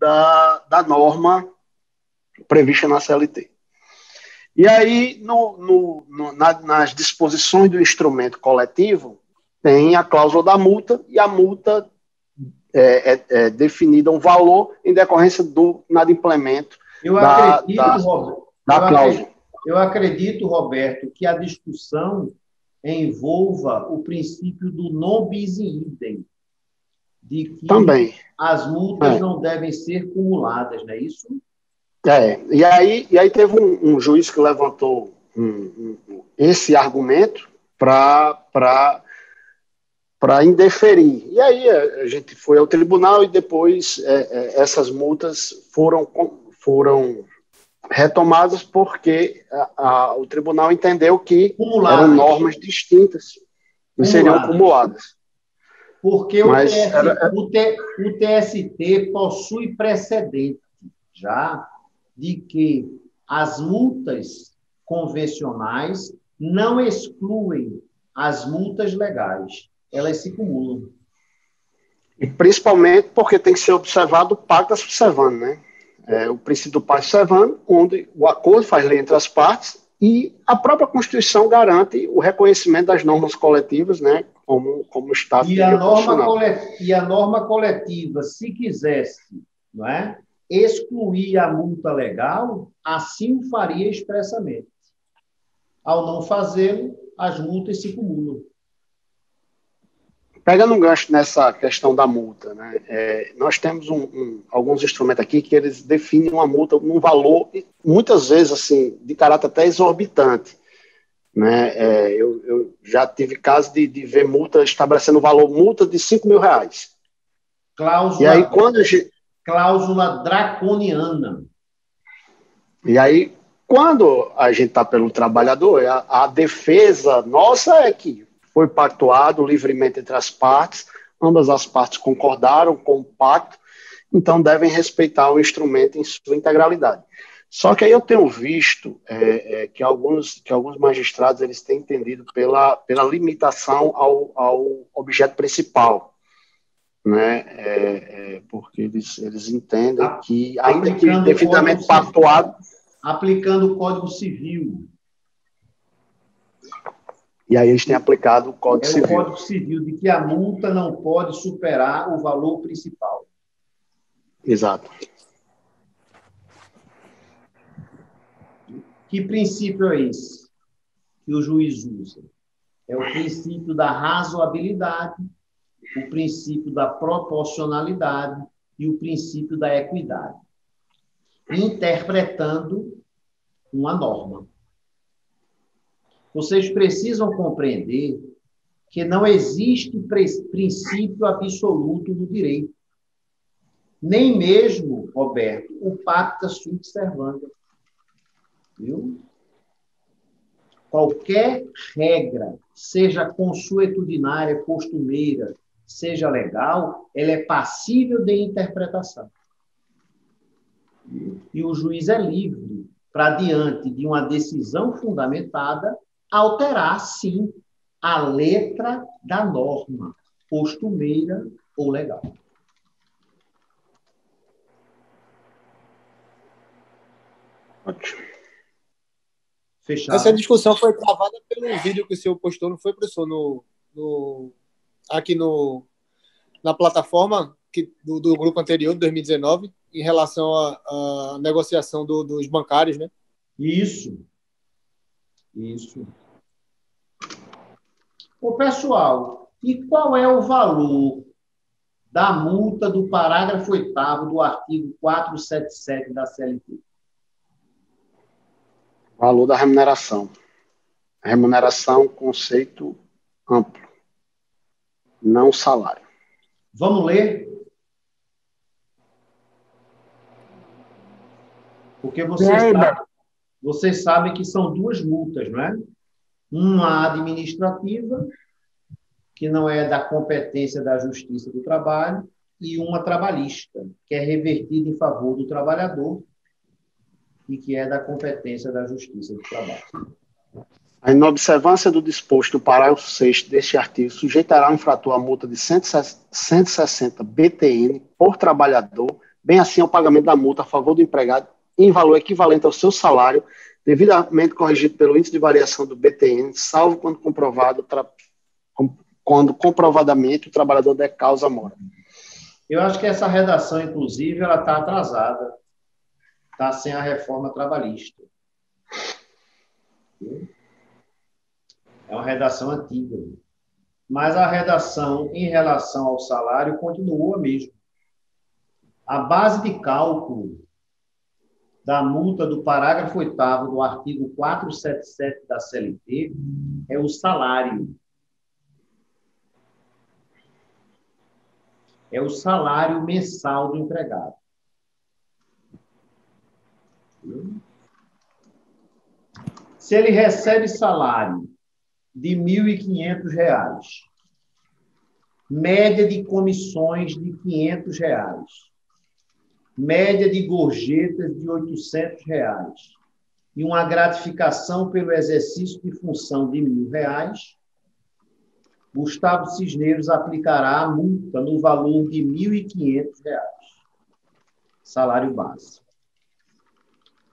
da norma prevista na CLT. E aí, nas disposições do instrumento coletivo, tem a cláusula da multa, e a multa é definida um valor em decorrência do inadimplemento da cláusula. Eu acredito, Roberto, que a discussão envolva o princípio do non bis in idem, de que também as multas não devem ser cumuladas, não é isso? E aí teve um juiz que levantou esse argumento para indeferir. E aí a gente foi ao tribunal e depois essas multas foram retomadas porque o tribunal entendeu que eram normas distintas e seriam acumuladas. Porque o TST possui precedente já de que as multas convencionais não excluem as multas legais. Elas se cumulam. E principalmente porque tem que ser observado o pacta subservando, né? O princípio do pacta subservando, onde o acordo faz lei entre as partes e a própria Constituição garante o reconhecimento das normas coletivas, né? Como Estado de direito constitucional. E a norma coletiva, se quisesse, não é, excluir a multa legal, assim o faria expressamente. Ao não fazê-lo, as multas se cumulam. Pegando um gancho nessa questão da multa, né, nós temos alguns instrumentos aqui que eles definem uma multa num valor, muitas vezes, assim, de caráter até exorbitante. Né? Eu já tive caso de ver multa estabelecendo multa de R$5 mil. Cláusula, e aí, cláusula draconiana. E aí, quando a gente está pelo trabalhador, a defesa nossa é que foi pactuado livremente entre as partes, ambas as partes concordaram com o pacto, então devem respeitar o instrumento em sua integralidade. Só que aí eu tenho visto que alguns magistrados eles têm entendido pela limitação ao objeto principal, né? Porque eles entendem que, ainda que devidamente pactuado... Aplicando o Código Civil. E aí eles têm aplicado o Código Civil. O Código Civil, de que a multa não pode superar o valor principal. Exato. Que princípio é esse que o juiz usa? É o princípio da razoabilidade, o princípio da proporcionalidade e o princípio da equidade, interpretando uma norma. Vocês precisam compreender que não existe princípio absoluto do direito. Nem mesmo, Roberto, o pacta sunt servanda. Viu? Qualquer regra, seja consuetudinária, costumeira, seja legal, ela é passível de interpretação. E o juiz é livre para, diante de uma decisão fundamentada, alterar, sim, a letra da norma, costumeira ou legal. Ótimo. Fechado. Essa discussão foi travada pelo vídeo que o senhor postou, não foi, professor? Aqui na plataforma do grupo anterior, de 2019, em relação à negociação dos bancários, né? Isso. Ô, pessoal, e qual é o valor da multa do parágrafo 8º do artigo 477 da CLT? Valor da remuneração. Remuneração, conceito amplo. Não salário. Vamos ler? Porque vocês sabem que são duas multas, não é? Uma administrativa, que não é da competência da Justiça do Trabalho, e uma trabalhista, que é revertida em favor do trabalhador e que é da competência da Justiça do Trabalho. A inobservância do disposto no parágrafo 6º deste artigo sujeitará o infrator a multa de 160 BTN por trabalhador, bem assim o pagamento da multa a favor do empregado em valor equivalente ao seu salário, devidamente corrigido pelo índice de variação do BTN, salvo quando comprovadamente o trabalhador der causa mora. Eu acho que essa redação, inclusive, ela está atrasada, está sem a reforma trabalhista. É uma redação antiga. Mas a redação em relação ao salário continua a mesma. A base de cálculo da multa do parágrafo 8º do artigo 477 da CLT é o salário. É o salário mensal do empregado. Se ele recebe salário de R$ 1.500, média de comissões de R$ 500, média de gorjetas de R$ 800 e uma gratificação pelo exercício de função de R$ 1.000, Gustavo Cisneros aplicará a multa no valor de R$ 1.500, salário base.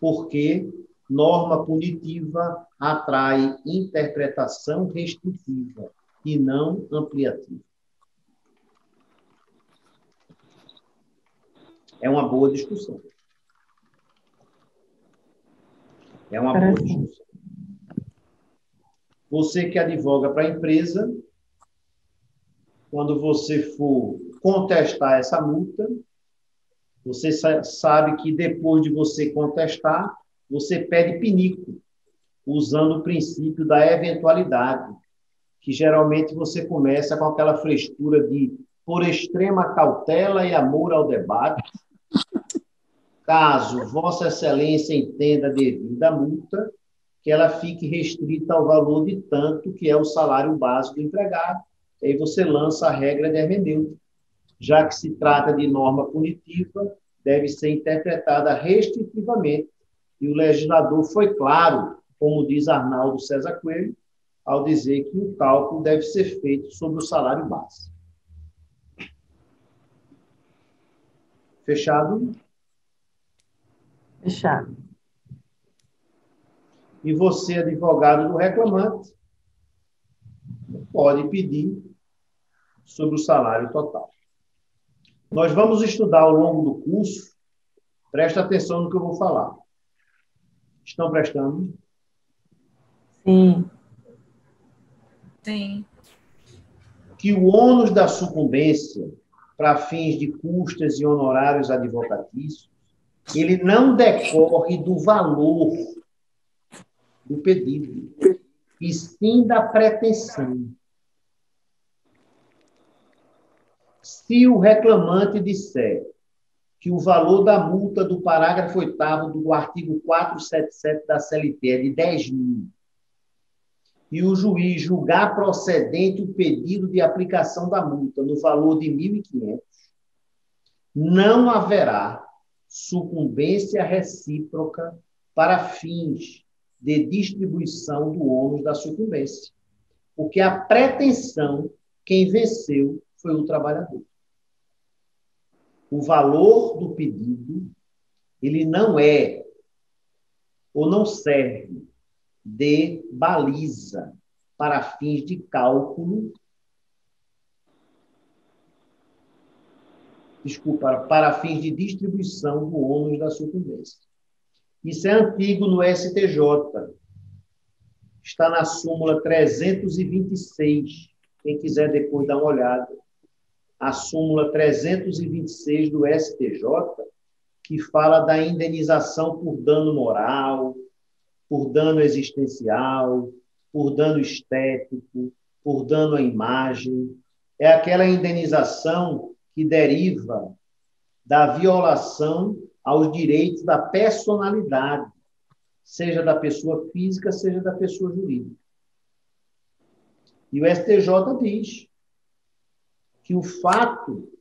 Porque norma punitiva atrai interpretação restritiva e não ampliativa. É uma boa discussão. É uma boa discussão. Você que advoga para a empresa, quando você for contestar essa multa, você sabe que depois de você contestar, você pede pinico, usando o princípio da eventualidade, que geralmente você começa com aquela frescura de por extrema cautela e amor ao debate, caso Vossa Excelência entenda devida a multa, que ela fique restrita ao valor de tanto que é o salário básico do empregado. Aí você lança a regra de hermenêutica. Já que se trata de norma punitiva, deve ser interpretada restritivamente. E o legislador foi claro, como diz Arnaldo César Coelho, ao dizer que o cálculo deve ser feito sobre o salário base. Fechado? Fechado. E você, advogado do reclamante, pode pedir sobre o salário total. Nós vamos estudar ao longo do curso, presta atenção no que eu vou falar. Estão prestando? Sim. Sim. Que o ônus da sucumbência para fins de custas e honorários advocatícios, ele não decorre do valor do pedido, e sim da pretensão. Se o reclamante disser que o valor da multa do parágrafo 8º do artigo 477 da CLT é de 10.000, e o juiz julgar procedente o pedido de aplicação da multa no valor de 1.500, não haverá sucumbência recíproca para fins de distribuição do ônus da sucumbência. Porque a pretensão, quem venceu foi o trabalhador. O valor do pedido, ele não é ou não serve de baliza para fins de cálculo, para fins de distribuição do ônus da sucumbência. Isso é antigo no STJ. Está na súmula 326. Quem quiser depois dar uma olhada. A súmula 326 do STJ, que fala da indenização por dano moral, por dano existencial, por dano estético, por dano à imagem. É aquela indenização que deriva da violação aos direitos da personalidade, seja da pessoa física, seja da pessoa jurídica. E o STJ diz que o fato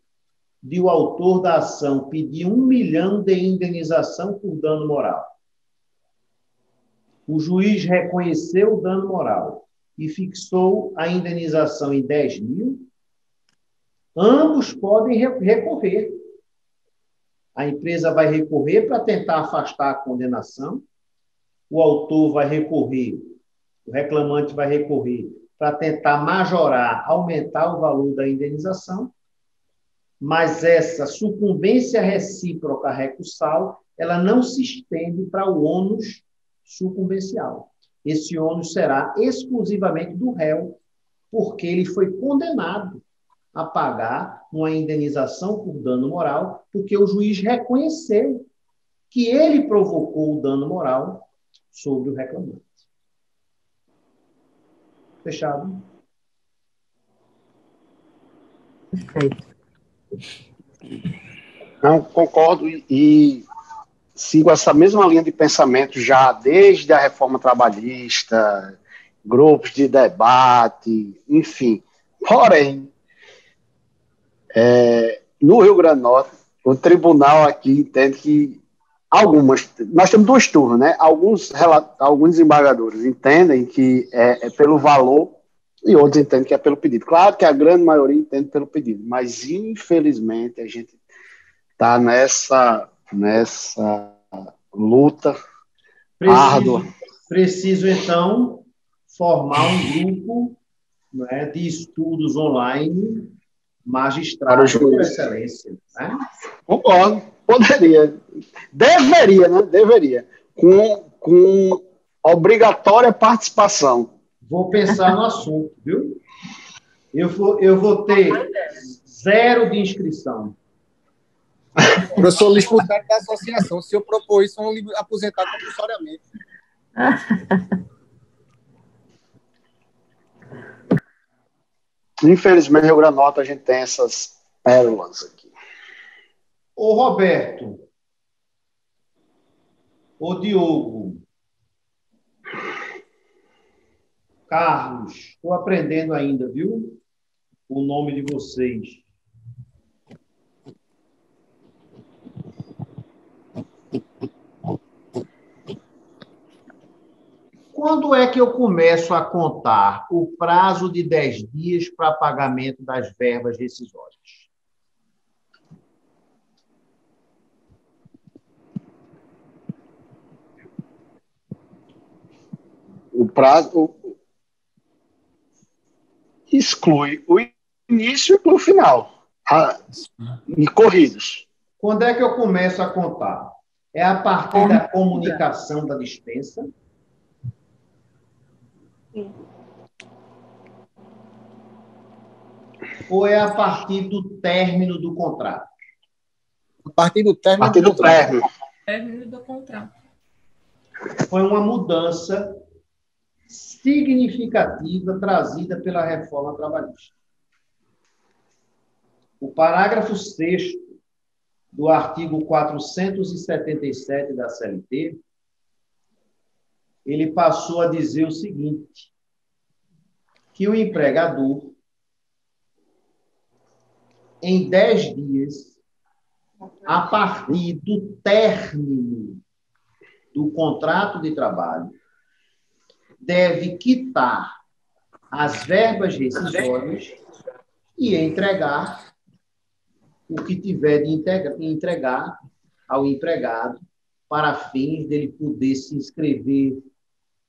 de o autor da ação pedir 1 milhão de indenização por dano moral, o juiz reconheceu o dano moral e fixou a indenização em 10.000, ambos podem recorrer A empresa vai recorrer para tentar afastar a condenação, o autor vai recorrer, o reclamante vai recorrer para tentar majorar, aumentar o valor da indenização, mas essa sucumbência recíproca recursal, ela não se estende para o ônus sucumbencial. Esse ônus será exclusivamente do réu, porque ele foi condenado a pagar uma indenização por dano moral, porque o juiz reconheceu que ele provocou o dano moral sobre o reclamante. Fechado? Perfeito. Não, concordo e sigo essa mesma linha de pensamento já desde a reforma trabalhista, grupos de debate, enfim. Porém, no Rio Grande do Norte, o tribunal aqui entende que nós temos duas turmas, né? Alguns desembargadores entendem que é pelo valor e outros entendem que é pelo pedido. Claro que a grande maioria entende pelo pedido, mas infelizmente a gente está nessa luta árdua. Preciso, então, formar um grupo, né, de estudos online magistrado por excelência. Né? Concordo. Deveria, né? Deveria. Com obrigatória participação. Vou pensar no assunto, viu? Eu vou ter 0 de inscrição. Eu sou disputário da associação. Se eu propor isso, vão aposentar compulsoriamente. Infelizmente, no Rio Grande do Norte, a gente tem essas pérolas aqui. Ô, Roberto. Ô, Diogo. Carlos. Estou aprendendo ainda, viu? O nome de vocês. Quando é que eu começo a contar o prazo de 10 dias para pagamento das verbas rescisórias? O prazo exclui o início e o final, e corridos. Quando é que eu começo a contar? É a partir da comunicação da dispensa? Sim. Ou é a partir do término do contrato? A partir do término Do contrato. Foi uma mudança significativa trazida pela reforma trabalhista. O parágrafo 6º do artigo 477 da CLT, ele passou a dizer o seguinte, que o empregador, em 10 dias, a partir do término do contrato de trabalho, deve quitar as verbas rescisórias e entregar o que tiver de entregar ao empregado para fins dele poder se inscrever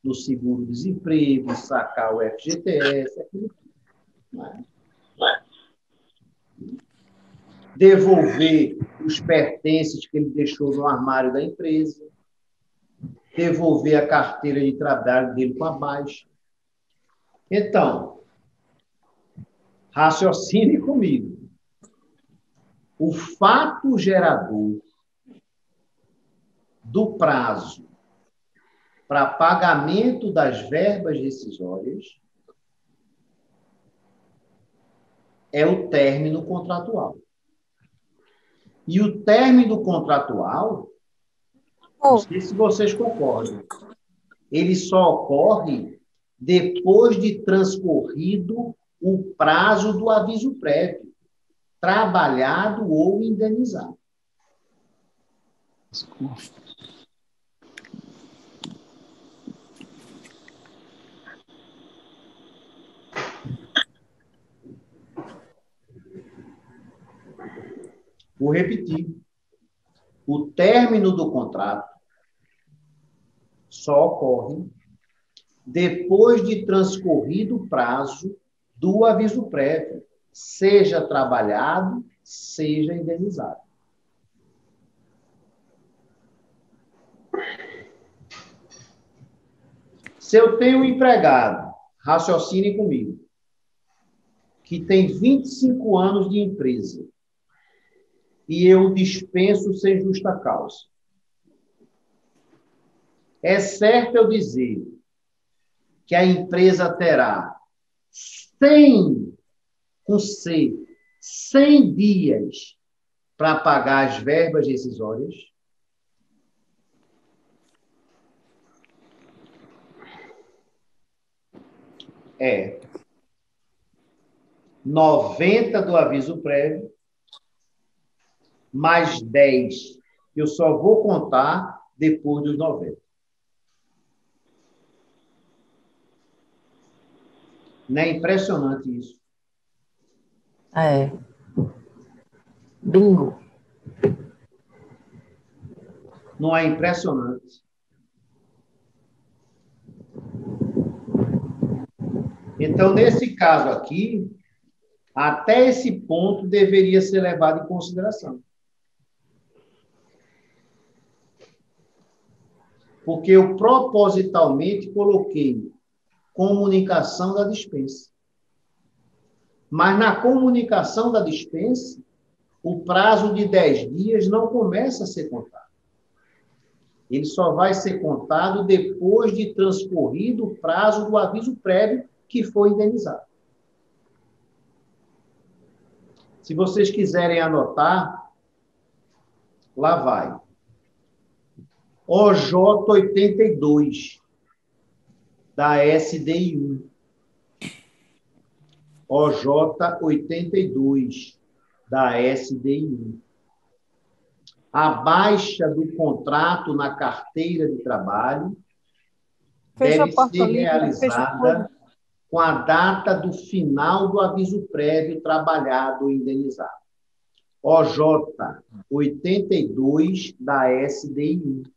no seguro-desemprego, sacar o FGTS, aquilo tudo. Devolver os pertences que ele deixou no armário da empresa, devolver a carteira de trabalho dele com a baixa. Então, raciocine comigo. O fato gerador do prazo para pagamento das verbas rescisórias é o término contratual. E o término contratual, não sei se vocês concordam, ele só ocorre depois de transcorrido o prazo do aviso prévio, trabalhado ou indenizado. Vou repetir. O término do contrato só ocorre depois de transcorrido o prazo do aviso prévio, seja trabalhado, seja indenizado. Se eu tenho um empregado, raciocine comigo, que tem 25 anos de empresa e eu dispenso sem justa causa, é certo eu dizer que a empresa terá 100, com C, 100 dias para pagar as verbas rescisórias? É 90 do aviso prévio, mais 10. Eu só vou contar depois dos 90. Não é impressionante isso? É. Bingo. Não é impressionante? Então, nesse caso aqui, até esse ponto deveria ser levado em consideração. Porque eu propositalmente coloquei comunicação da dispensa. Mas na comunicação da dispensa, o prazo de 10 dias não começa a ser contado. Ele só vai ser contado depois de transcorrido o prazo do aviso prévio que foi indenizado. Se vocês quiserem anotar, lá vai. OJ 82, da SDI1. OJ 82, da SDI1. A baixa do contrato na carteira de trabalho deve ser realizada com a data do final do aviso prévio trabalhado ou indenizado. OJ 82 da SDI1.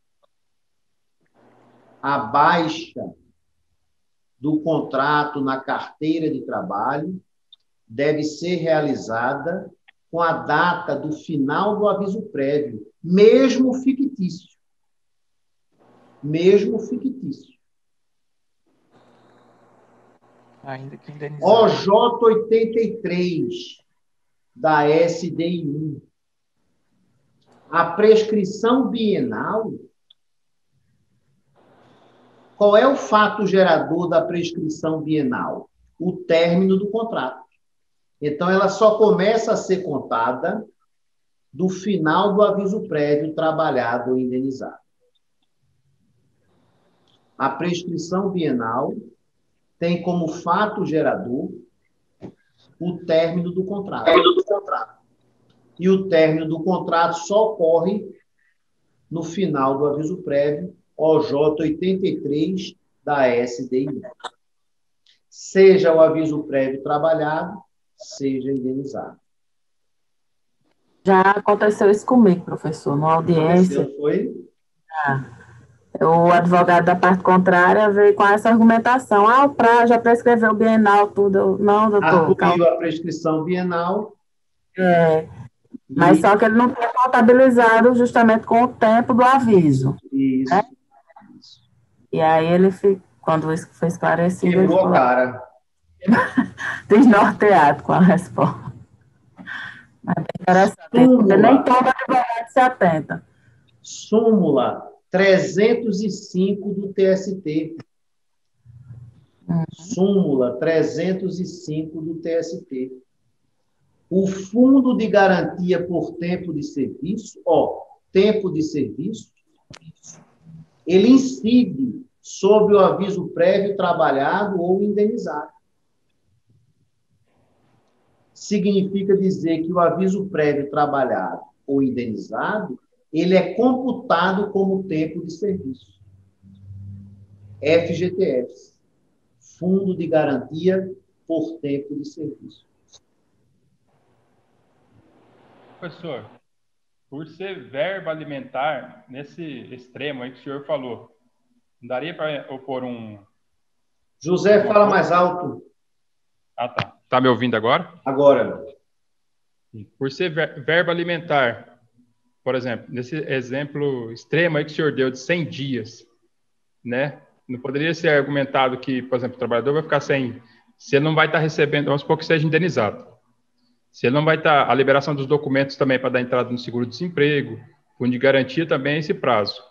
A baixa do contrato na carteira de trabalho deve ser realizada com a data do final do aviso prévio, mesmo fictício. Mesmo fictício. Ainda que indenizado. OJ 83 da SDI1. A prescrição bienal. Qual é o fato gerador da prescrição bienal? O término do contrato. Então, ela só começa a ser contada do final do aviso prévio trabalhado ou indenizado. A prescrição bienal tem como fato gerador o término do contrato. E o término do contrato só ocorre no final do aviso prévio, OJ 83 da SDI. Seja o aviso prévio trabalhado, seja indenizado. Já aconteceu isso comigo, professor, numa audiência. Aconteceu, foi? O advogado da parte contrária veio com essa argumentação. O prazo já prescreveu o bienal, tudo. Não, doutor. Arguiu a prescrição bienal. Mas só que ele não tinha contabilizado justamente com o tempo do aviso. Isso. Né? E aí ele, quando isso foi esclarecido... Quebrou a cara. Desnorteado com a resposta. Mas é interessante. Nem todo advogado se atenta. Súmula 305 do TST. Súmula 305 do TST. O fundo de garantia por tempo de serviço, tempo de serviço, ele incide sobre o aviso prévio trabalhado ou indenizado. Significa dizer que o aviso prévio trabalhado ou indenizado, ele é computado como tempo de serviço. FGTS, Fundo de Garantia por Tempo de Serviço. Professor, por ser verba alimentar, nesse extremo aí que o senhor falou, não daria para opor um... José, fala mais alto. Ah, tá. Tá me ouvindo agora? Agora. Por ser verba alimentar, por exemplo, nesse exemplo extremo aí que o senhor deu de 100 dias, né? Não poderia ser argumentado que, por exemplo, o trabalhador vai ficar sem... Se ele não vai estar recebendo, vamos supor que seja indenizado. Se ele não vai estar... A liberação dos documentos também para dar entrada no seguro-desemprego, fundo de garantia também é esse prazo.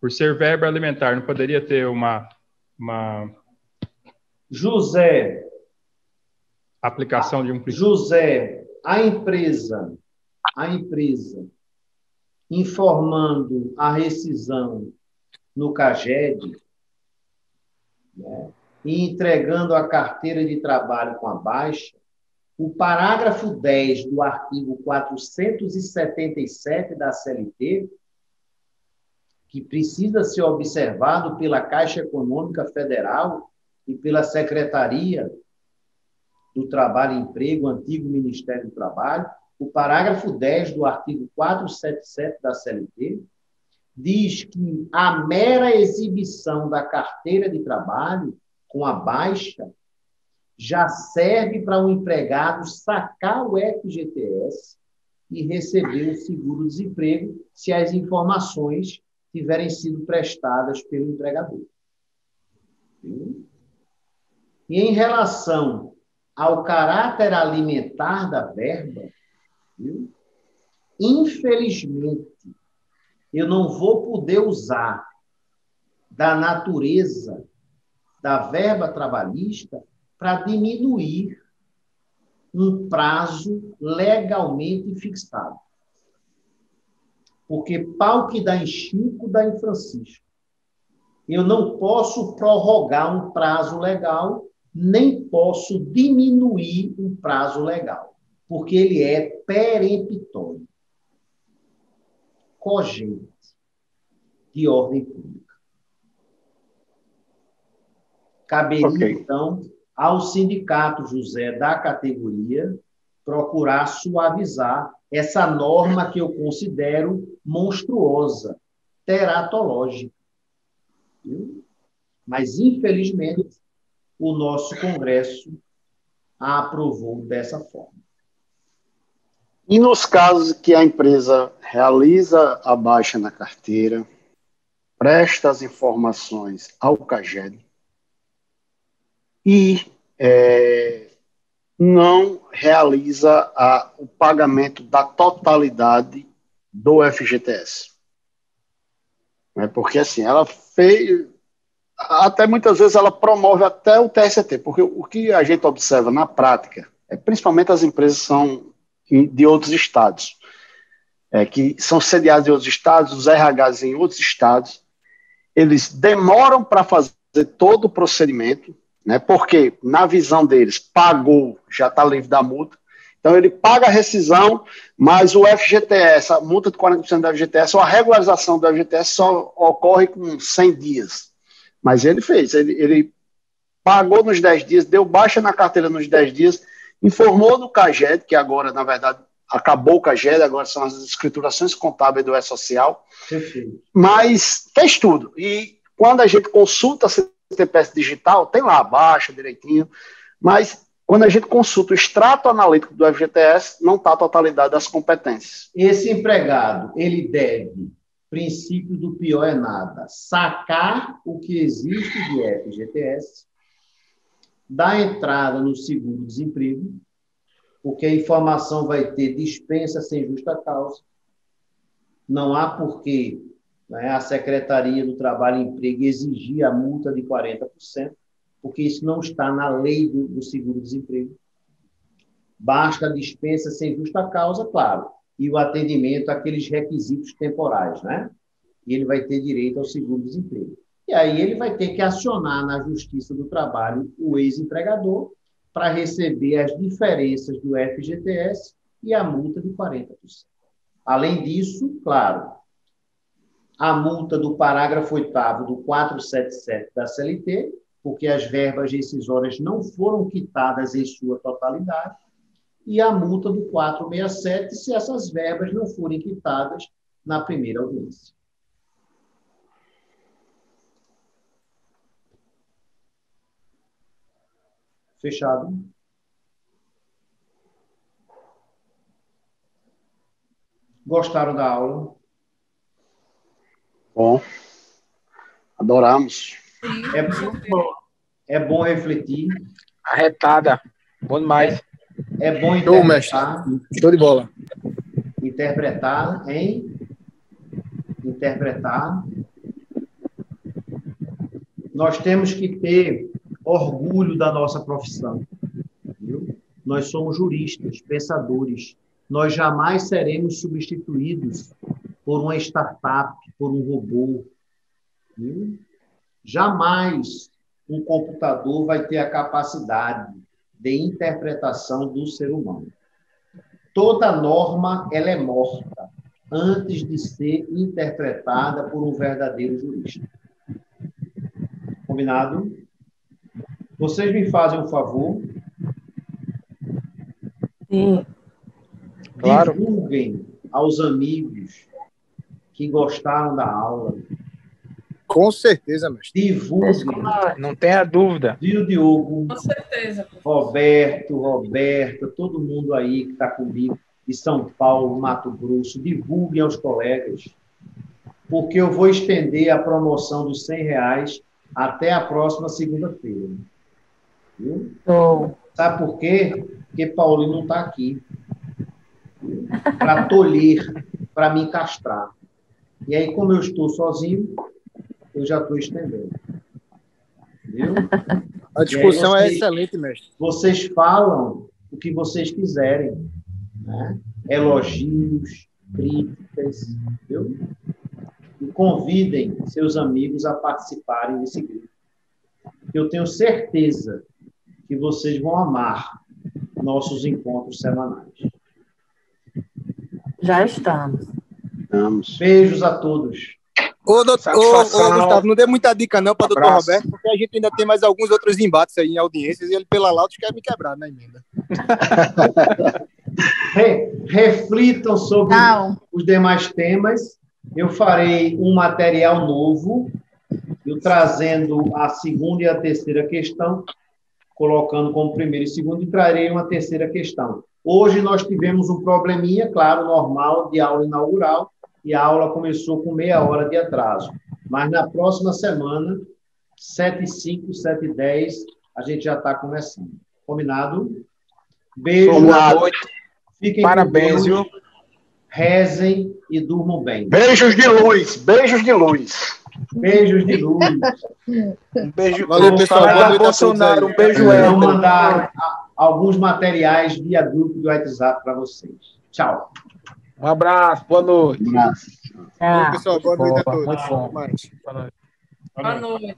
Por ser verba alimentar, não poderia ter uma José. Aplicação de um princípio. José, a empresa informando a rescisão no CAGED, né, e entregando a carteira de trabalho com a baixa, o parágrafo 10 do artigo 477 da CLT, que precisa ser observado pela Caixa Econômica Federal e pela Secretaria do Trabalho e Emprego, antigo Ministério do Trabalho, o parágrafo 10 do artigo 477 da CLT, diz que a mera exibição da carteira de trabalho com a baixa já serve para o empregado sacar o FGTS e receber o seguro-desemprego se as informações tiverem sido prestadas pelo empregador. E em relação ao caráter alimentar da verba, infelizmente, eu não vou poder usar da natureza da verba trabalhista para diminuir um prazo legalmente fixado. Porque pau que dá em Chico, dá em Francisco. Eu não posso prorrogar um prazo legal, nem posso diminuir um prazo legal, porque ele é peremptório, cogente, de ordem pública. Caberia, então, ao sindicato, José, da categoria, procurar suavizar essa norma que eu considero monstruosa, teratológica. Viu? Mas, infelizmente, o nosso Congresso a aprovou dessa forma. E nos casos que a empresa realiza a baixa na carteira, presta as informações ao CAGED e não realiza o pagamento da totalidade do FGTS. Porque assim, ela fez... Até muitas vezes ela promove até o TST, porque o que a gente observa na prática, principalmente as empresas são de outros estados, que são sediadas em outros estados, os RHs em outros estados, eles demoram para fazer todo o procedimento, né, porque na visão deles, pagou, já está livre da multa, então ele paga a rescisão, mas o FGTS, a multa de 40% do FGTS, ou a regularização do FGTS só ocorre com 100 dias. Mas ele fez, ele pagou nos 10 dias, deu baixa na carteira nos 10 dias, informou no CAGED, que agora, na verdade, acabou o CAGED, agora são as escriturações contábeis do E-Social, mas fez tudo. E quando a gente consulta a CTPS digital, tem lá a baixa direitinho, mas quando a gente consulta o extrato analítico do FGTS, não está a totalidade das competências. Esse empregado, ele deve... princípio do pior é nada. Sacar o que existe de FGTS, dar entrada no seguro-desemprego, porque a informação vai ter dispensa sem justa causa. Não há porquê, né, a Secretaria do Trabalho e Emprego exigir a multa de 40%, porque isso não está na lei do seguro-desemprego. Basta a dispensa sem justa causa, claro, e o atendimento àqueles requisitos temporais, né? E ele vai ter direito ao seguro-desemprego. E aí ele vai ter que acionar na Justiça do Trabalho o ex-empregador para receber as diferenças do FGTS e a multa de 40%. Além disso, claro, a multa do parágrafo 8º do 477 da CLT, porque as verbas rescisórias não foram quitadas em sua totalidade, e a multa do 467 se essas verbas não forem quitadas na primeira audiência. Fechado? Gostaram da aula? Bom, adoramos. É bom refletir. Arretada. Bom demais. É bom Show, mestre. Show de bola. Interpretar. Nós temos que ter orgulho da nossa profissão. Viu? Nós somos juristas, pensadores. Nós jamais seremos substituídos por uma startup, por um robô. Viu? Jamais um computador vai ter a capacidade de interpretação do ser humano. Toda norma ela é morta antes de ser interpretada por um verdadeiro jurista. Combinado? Vocês me fazem um favor? Sim. Claro. Divulguem aos amigos que gostaram da aula. Com certeza, mestre. Divulguem. Não tenha dúvida. Viu, Diogo? Com certeza. Roberta, todo mundo aí que está comigo, de São Paulo, Mato Grosso, divulguem aos colegas, porque eu vou estender a promoção dos R$100 até a próxima segunda-feira. Viu? Sabe por quê? Porque Paulinho não está aqui. Para tolher, para me castrar. E aí, como eu estou sozinho, eu já estou estendendo. Viu? A discussão é excelente, mestre. Vocês falam o que vocês quiserem. Né? Elogios, críticas, viu? E convidem seus amigos a participarem desse grupo. Eu tenho certeza que vocês vão amar nossos encontros semanais. Já estamos. Beijos a todos. Ô, Gustavo, não dê muita dica não para o doutor Roberto, porque a gente ainda tem mais alguns outros embates aí em audiências e ele, pela laudos, quer me quebrar na emenda. Reflitam sobre os demais temas. Eu farei um material novo, eu trazendo a segunda e a terceira questão, colocando como primeira e segunda, e trarei uma terceira questão. Hoje nós tivemos um probleminha, claro, normal, de aula inaugural, e a aula começou com meia hora de atraso. Mas na próxima semana, 7h05, 7h10, a gente já está começando. Combinado? Beijo. Boa noite. Fiquem parabéns, viu? Rezem e durmam bem. Beijos de luz. Beijos de luz. Beijos de luz. Um beijo. Valeu, pessoal. Boa noite a Bolsonaro. Um todos aí. beijo, Vou mandar alguns materiais via grupo do WhatsApp para vocês. Tchau. Um abraço. Boa noite. Um abraço. Pessoal, boa noite a todos. Muito bom. Até mais. Boa noite. Boa noite.